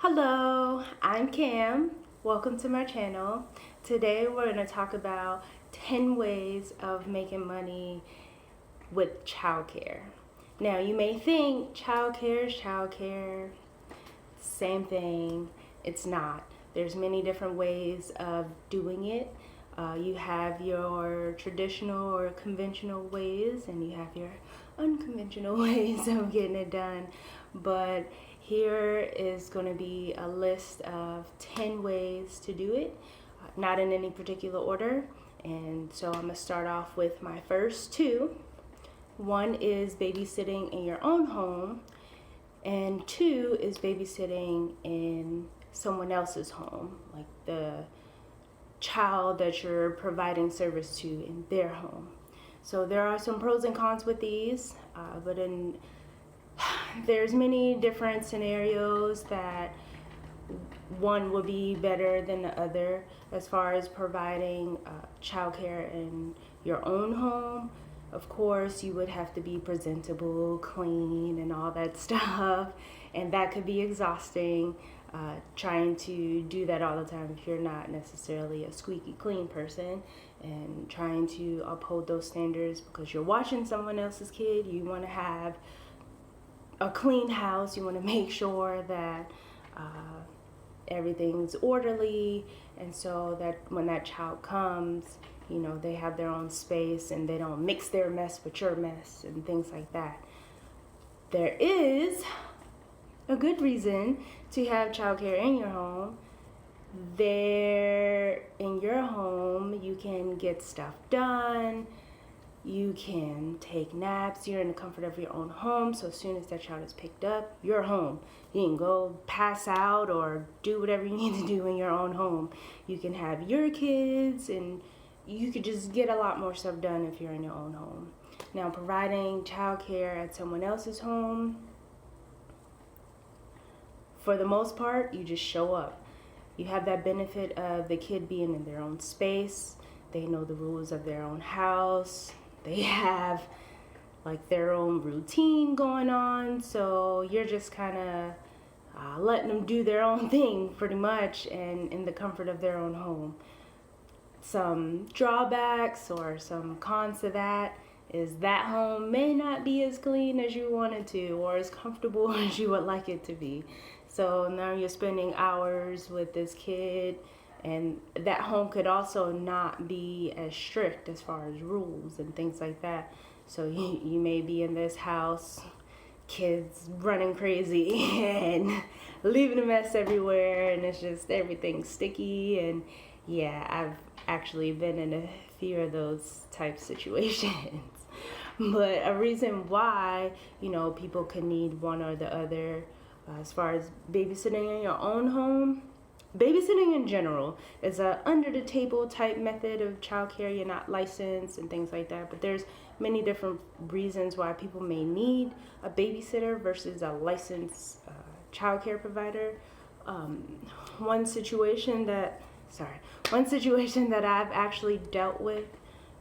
Hello, I'm Cam. Welcome to my channel. Today we're going to talk about 10 ways of making money with childcare. Now you may think childcare is childcare, same thing. It's not. There's many different ways of doing it. You have your traditional or conventional ways, and you have your unconventional ways of getting it done. But here is going to be a list of 10 ways to do it, not in any particular order. And so I'm going to start off with my first two. One is babysitting in your own home, and two is babysitting in someone else's home, like the child that you're providing service to in their home. So there are some pros and cons with these, there's many different scenarios that one will be better than the other as far as providing childcare in your own home. Of course, you would have to be presentable, clean, and all that stuff, and that could be exhausting. Trying to do that all the time if you're not necessarily a squeaky clean person, and trying to uphold those standards because you're watching someone else's kid. You want to have a clean house. You want to make sure that everything's orderly, and so that when that child comes, they have their own space and they don't mix their mess with your mess and things like that. There is a good reason to have childcare in your home. There, in your home, you can get stuff done. You can take naps. You're in the comfort of your own home. So as soon as that child is picked up, you're home. You can go pass out or do whatever you need to do in your own home. You can have your kids, and you could just get a lot more stuff done if you're in your own home. Now, providing childcare at someone else's home, for the most part, you just show up. You have that benefit of the kid being in their own space. They know the rules of their own house. They have like their own routine going on. So you're just kind of letting them do their own thing pretty much, and in the comfort of their own home. Some drawbacks or some cons to that is that home may not be as clean as you want it to, or as comfortable as you would like it to be. So now you're spending hours with this kid, and that home could also not be as strict as far as rules and things like that. So you may be in this house, kids running crazy and leaving a mess everywhere, and it's just everything sticky. And yeah, I've actually been in a few of those type situations. But a reason why, people could need one or the other, as far as babysitting in your own home. Babysitting in general is a under the table type method of childcare. You're not licensed and things like that, but there's many different reasons why people may need a babysitter versus a licensed childcare provider. One situation that I've actually dealt with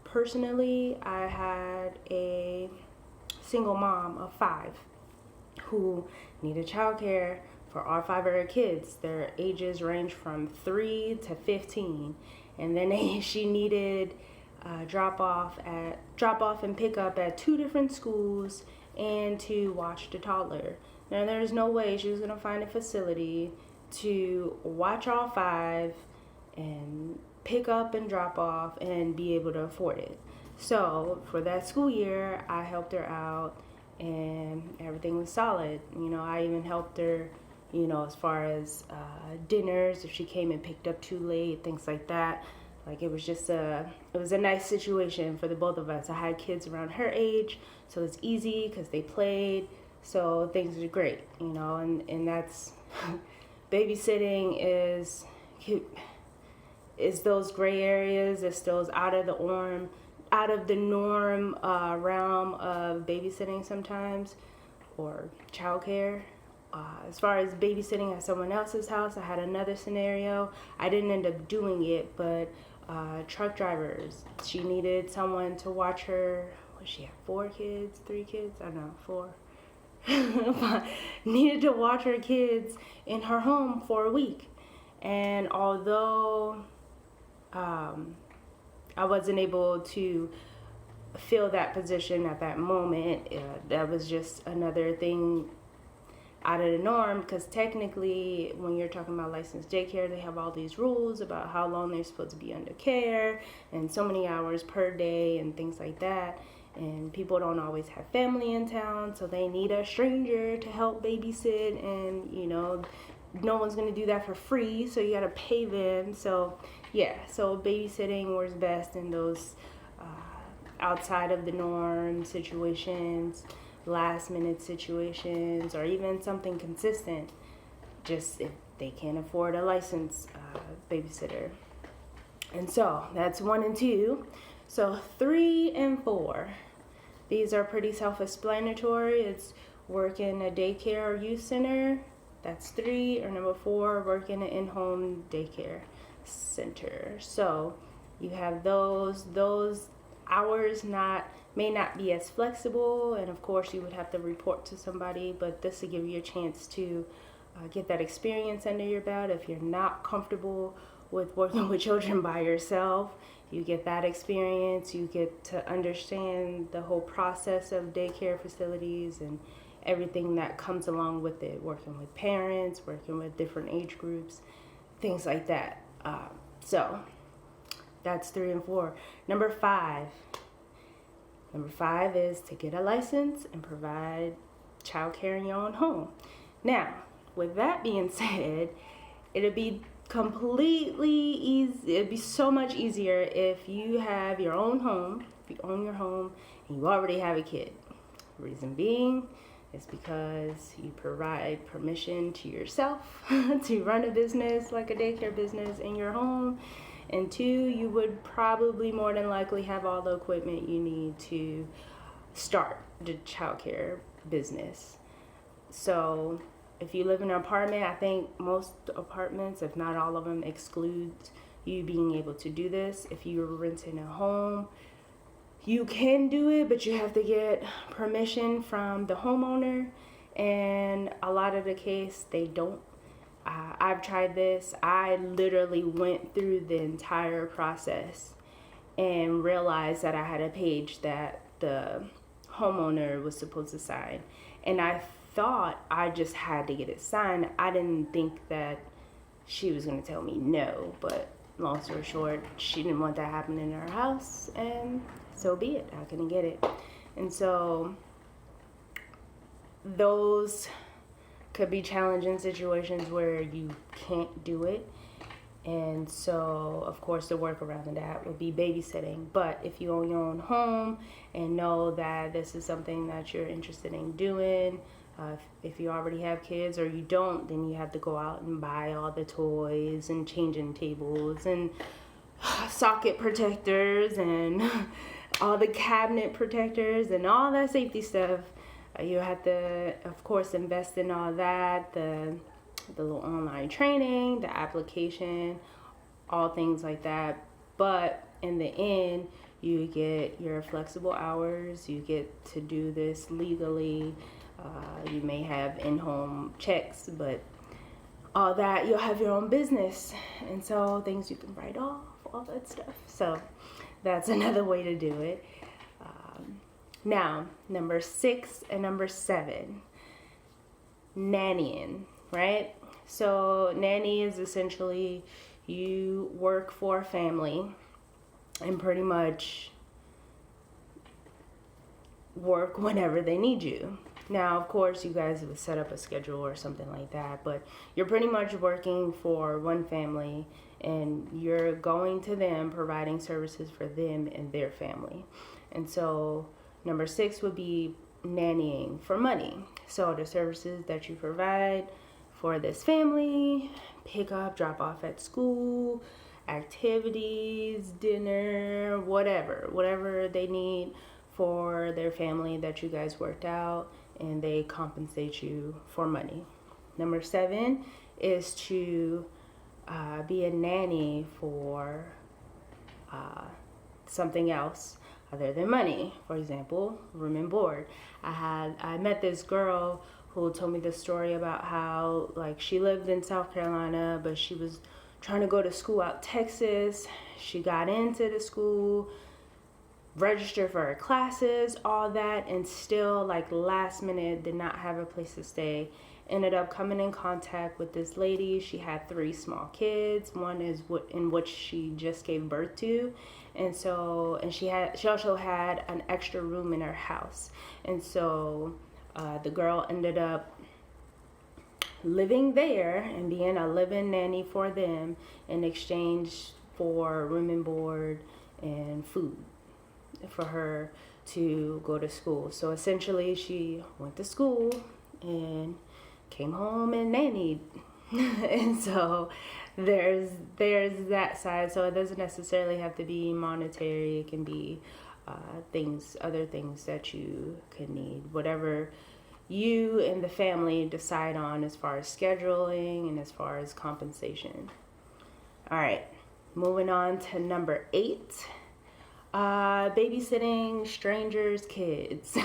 personally, I had a single mom of 5 who needed childcare for all 5 of her kids. Their ages range from 3 to 15, and then she needed drop off and pick up at 2 different schools, and to watch the toddler. Now there's no way she was going to find a facility to watch all 5 and pick up and drop off and be able to afford it. So for that school year, I helped her out, and everything was solid. I even helped her, as far as dinners, if she came and picked up too late, things like that. Like it was a nice situation for the both of us. I had kids around her age, so it's easy because they played, so things were great, and that's babysitting is those gray areas. It's those out of the norm realm of babysitting sometimes, or childcare. As far as babysitting at someone else's house, I had another scenario. I didn't end up doing it, but truck drivers. She needed someone to watch her. What she have? 4 kids, 3 kids? I don't know, 4. needed to watch her kids in her home for a week. And although I wasn't able to fill that position at that moment, that was just another thing out of the norm, because technically when you're talking about licensed daycare, they have all these rules about how long they're supposed to be under care and so many hours per day and things like that. And people don't always have family in town, so they need a stranger to help babysit, and no one's going to do that for free, so you got to pay them. So so babysitting works best in those outside of the norm situations, last minute situations, or even something consistent, just if they can't afford a licensed babysitter. And so that's 1 and 2. So 3 and 4, these are pretty self-explanatory. It's work in a daycare or youth center. That's 3. Or number 4, work in an in-home daycare center. So you have those hours may not be as flexible, and of course you would have to report to somebody, but this will give you a chance to get that experience under your belt. If you're not comfortable with working with children by yourself, you get that experience. You get to understand the whole process of daycare facilities and everything that comes along with it, working with parents, working with different age groups, things like that. So that's 3 and 4. Number 5 is to get a license and provide childcare in your own home. Now, with that being said, it'd be completely easy. It'd be so much easier if you have your own home, if you own your home, and you already have a kid. Reason being is because you provide permission to yourself to run a business like a daycare business in your home. And 2, you would probably more than likely have all the equipment you need to start the childcare business. So if you live in an apartment, I think most apartments, if not all of them, exclude you being able to do this. If you're renting a home, you can do it, but you have to get permission from the homeowner. And a lot of the case, they don't. I've tried this. I literally went through the entire process and realized that I had a page that the homeowner was supposed to sign. And I thought I just had to get it signed. I didn't think that she was going to tell me no. But long story short, she didn't want that happening in her house. And so be it. I couldn't get it. And so those could be challenging situations where you can't do it. And so, of course, the workaround of that would be babysitting. But if you own your own home and know that this is something that you're interested in doing, if you already have kids, or you don't, then you have to go out and buy all the toys and changing tables and socket protectors and all the cabinet protectors and all that safety stuff. You have to, of course, invest in all that, the little online training, the application, all things like that. But in the end, you get your flexible hours. You get to do this legally. You may have in-home checks, but all that, you'll have your own business. And so things you can write off, all that stuff. So that's another way to do it. Now, number 6 and number 7, nannying, right? So nanny is essentially you work for a family and pretty much work whenever they need you. Now, of course, you guys would set up a schedule or something like that, but you're pretty much working for one family and you're going to them, providing services for them and their family. And so number 6 would be nannying for money. So the services that you provide for this family, pick up, drop off at school, activities, dinner, whatever they need for their family that you guys worked out, and they compensate you for money. Number 7 is to be a nanny for something else. other than money. For example, room and board. I met this girl who told me the story about how like she lived in South Carolina, but she was trying to go to school out Texas. She got into the school, registered for her classes, all that, and still like last minute did not have a place to stay. Ended up coming in contact with this lady. She had 3 small kids. One is in which she just gave birth to, and she also had an extra room in her house. And so the girl ended up living there and being a living nanny for them in exchange for room and board and food for her to go to school. So essentially she went to school and came home and nannied. And so there's that side. So it doesn't necessarily have to be monetary. It can be other things that you could need, whatever you and the family decide on as far as scheduling and as far as compensation. All right, moving on to number 8. Babysitting strangers' kids.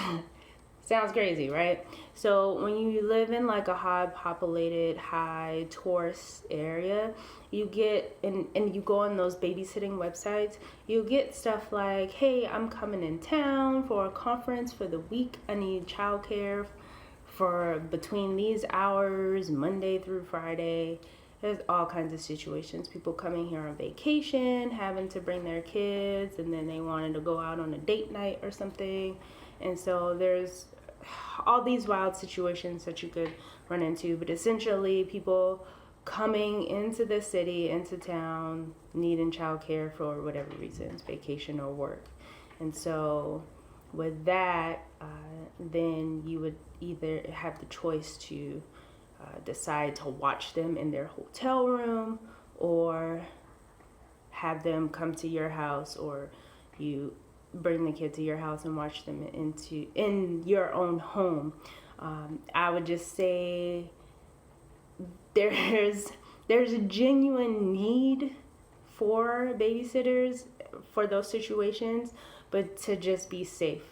Sounds crazy, right? So when you live in like a high populated, high tourist area, you get, and you go on those babysitting websites, you get stuff like, hey, I'm coming in town for a conference for the week. I need childcare for between these hours, Monday through Friday. There's all kinds of situations. People coming here on vacation, having to bring their kids, and then they wanted to go out on a date night or something. And so there's all these wild situations that you could run into. But essentially, people coming into the city, into town, needing childcare for whatever reasons, vacation or work. And so with that, then you would either have the choice to decide to watch them in their hotel room, or have them come to your house, or you bring the kid to your house and watch them in your own home. I would just say there's a genuine need for babysitters for those situations, but to just be safe.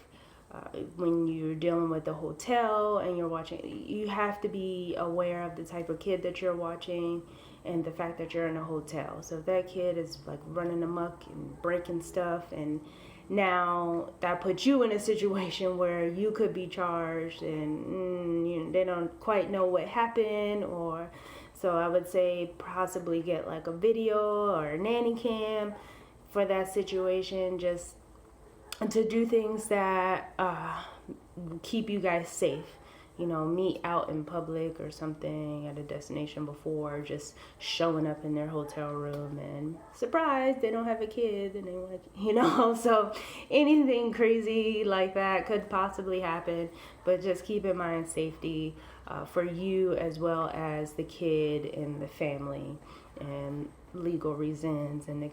When you're dealing with a hotel and you're watching, you have to be aware of the type of kid that you're watching and the fact that you're in a hotel. So if that kid is like running amok and breaking stuff, and now that puts you in a situation where you could be charged, and they don't quite know what happened, or so I would say possibly get like a video or a nanny cam for that situation, just to do things that keep you guys safe. Meet out in public or something at a destination before just showing up in their hotel room and surprise, they don't have a kid and they want to, so anything crazy like that could possibly happen. But just keep in mind safety for you as well as the kid and the family, and legal reasons and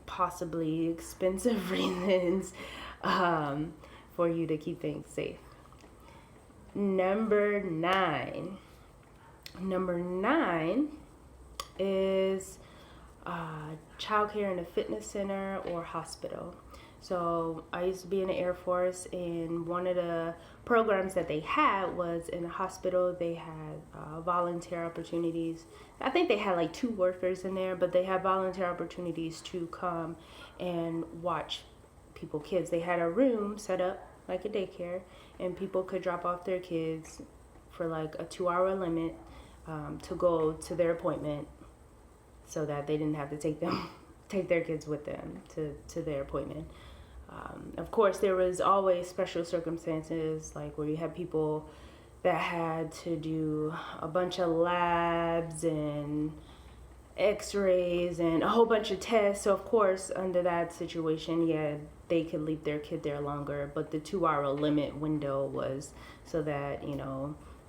possibly expensive reasons for you to keep things safe. Number 9 is childcare in a fitness center or hospital. So I used to be in the Air Force, and one of the programs that they had was in a hospital. They had volunteer opportunities. I think they had like 2 workers in there, but they had volunteer opportunities to come and watch kids. They had a room set up like a daycare, and people could drop off their kids for like a 2-hour limit to go to their appointment, so that they didn't have to take their kids with them to their appointment. Of course, there was always special circumstances, like where you had people that had to do a bunch of labs and x-rays and a whole bunch of tests. So of course, under that situation, yeah, they could leave their kid there longer, but the 2-hour limit window was so that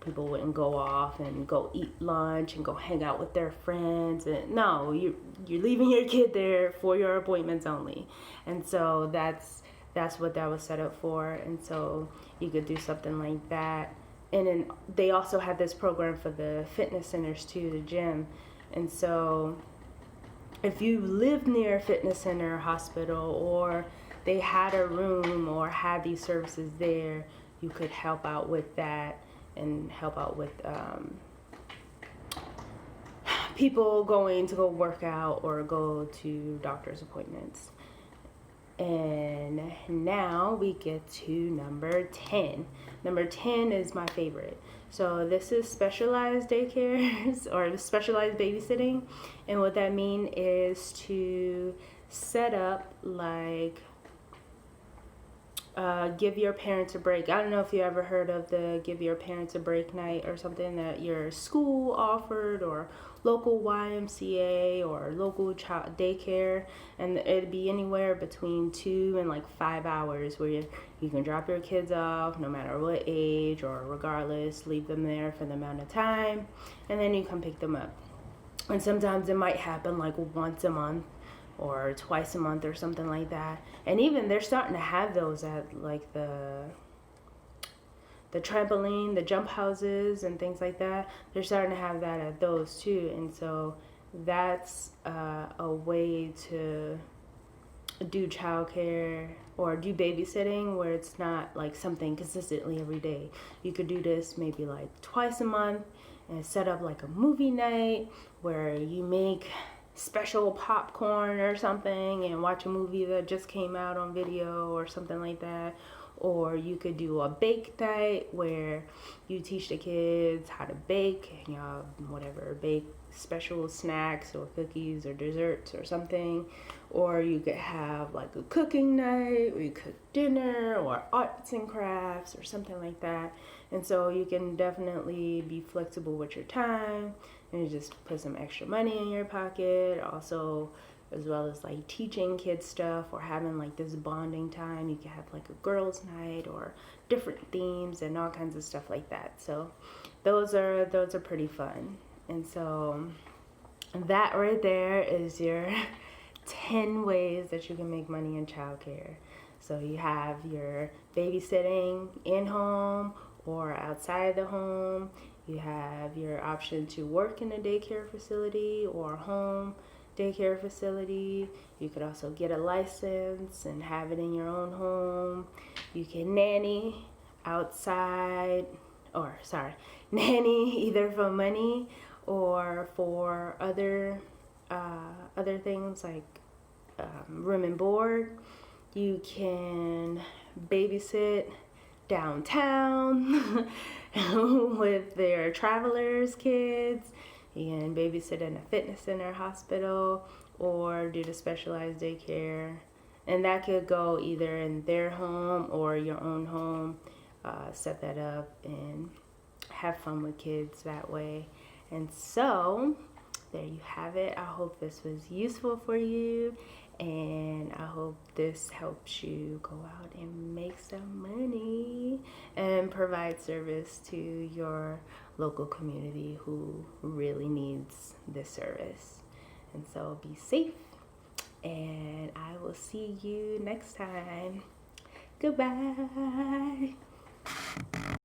people wouldn't go off and go eat lunch and go hang out with their friends. And no, you're leaving your kid there for your appointments only. And so that's what that was set up for. And so you could do something like that. And then they also had this program for the fitness centers too, the gym. And so if you live near a fitness center or hospital, or they had a room or had these services there, you could help out with that and help out with people going to go work out or go to doctor's appointments. And now we get to number 10. Number 10 is my favorite. So this is specialized daycares or specialized babysitting. And what that means is to set up like give your parents a break. I don't know if you ever heard of the give your parents a break night or something that your school offered, or local YMCA or local child daycare, and it'd be anywhere between 2 and like 5 hours where you can drop your kids off no matter what age or regardless, leave them there for the amount of time, and then you come pick them up. And sometimes it might happen like once a month or twice a month or something like that. And even they're starting to have those at like the trampoline, the jump houses and things like that. They're starting to have that at those too. And so that's a way to do childcare or do babysitting where it's not like something consistently every day. You could do this maybe like twice a month and set up like a movie night where you make special popcorn or something and watch a movie that just came out on video or something like that. Or you could do a bake night where you teach the kids how to bake, you know, whatever, bake special snacks or cookies or desserts or something. Or you could have like a cooking night where you cook dinner or arts and crafts or something like that. And so you can definitely be flexible with your time and just put some extra money in your pocket. Also, as well as like teaching kids stuff or having like this bonding time. You can have like a girls' night or different themes and all kinds of stuff like that. So those are pretty fun. And so that right there is your 10 ways that you can make money in childcare. So you have your babysitting in home or outside the home. You have your option to work in a daycare facility or home daycare facility. You could also get a license and have it in your own home. You can nanny outside, or nanny either for money or for other things like room and board. You can babysit downtown with their travelers' kids. You can babysit in a fitness center, hospital, or do the specialized daycare. And that could go either in their home or your own home. Set that up and have fun with kids that way. And so, there you have it. I hope this was useful for you. And I hope this helps you go out and make some money and provide service to your local community who really needs this service. And so be safe, and I will see you next time. Goodbye.